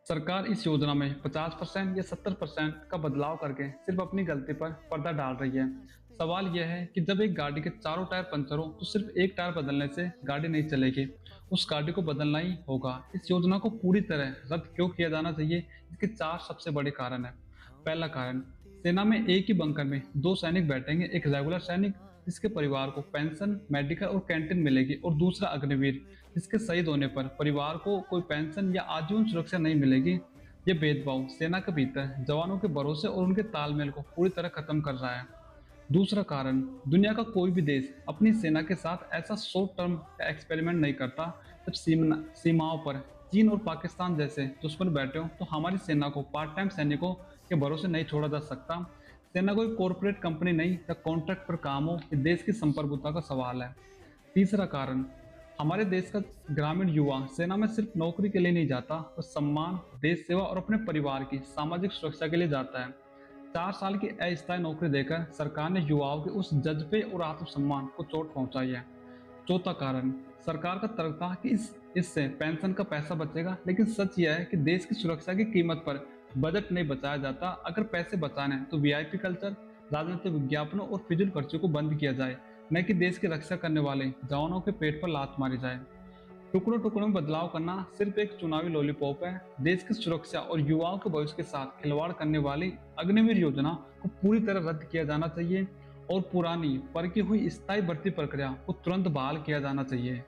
सरकार इस योजना में 50% या 70% का बदलाव करके सिर्फ अपनी गलती पर पर्दा डाल रही है। सवाल यह है कि जब एक गाड़ी के चारों टायर पंचर हो तो सिर्फ एक टायर बदलने से गाड़ी नहीं चलेगी, उस गाड़ी को बदलना ही होगा। इस योजना को पूरी तरह रद्द क्यों किया जाना चाहिए? इसके चार सबसे बड़े कारण है। पहला कारण, सेना में एक ही बंकर में दो सैनिक बैठेंगे, एक रेगुलर सैनिक जिसके परिवार को पेंशन, मेडिकल और कैंटीन मिलेगी, और दूसरा अग्निवीर जिसके शहीद होने पर परिवार को कोई पेंशन या आजीवन सुरक्षा नहीं मिलेगी। ये भेदभाव सेना के भीतर जवानों के भरोसे और उनके तालमेल को पूरी तरह खत्म कर रहा है। दूसरा कारण, दुनिया का कोई भी देश अपनी सेना के साथ ऐसा शॉर्ट टर्म एक्सपेरिमेंट नहीं करता। जब सीमाओं पर चीन और पाकिस्तान जैसे दुश्मन बैठे हो तो हमारी सेना को पार्ट टाइम सैनिकों के भरोसे नहीं छोड़ा जा सकता। सेना कोई कॉरपोरेट कंपनी नहीं या कॉन्ट्रैक्ट पर काम हो, ये देश की संप्रभुता का सवाल है। तीसरा कारण, हमारे देश का ग्रामीण युवा सेना में सिर्फ नौकरी के लिए नहीं जाता, वो सम्मान, देश सेवा और अपने परिवार की सामाजिक सुरक्षा के लिए जाता है। 4 साल की अस्थायी नौकरी देकर सरकार ने युवाओं के उस जज्बे और आत्मसम्मान को चोट पहुंचाई है। चौथा कारण, सरकार का तर्क था कि इससे पेंशन का पैसा बचेगा, लेकिन सच यह है कि देश की सुरक्षा की कीमत पर बजट नहीं बचाया जाता। अगर पैसे बचाने हैं तो वीआईपी कल्चर, राजनीतिक विज्ञापनों और फिजूल खर्चों को बंद किया जाए, न कि देश की रक्षा करने वाले जवानों के पेट पर लात मारी जाए। टुकड़ों टुकड़ों में बदलाव करना सिर्फ एक चुनावी लॉलीपॉप है। देश की सुरक्षा और युवाओं के भविष्य के साथ खिलवाड़ करने वाली अग्निवीर योजना को पूरी तरह रद्द किया जाना चाहिए और पुरानी परखी हुई स्थायी भर्ती प्रक्रिया को तुरंत बहाल किया जाना चाहिए।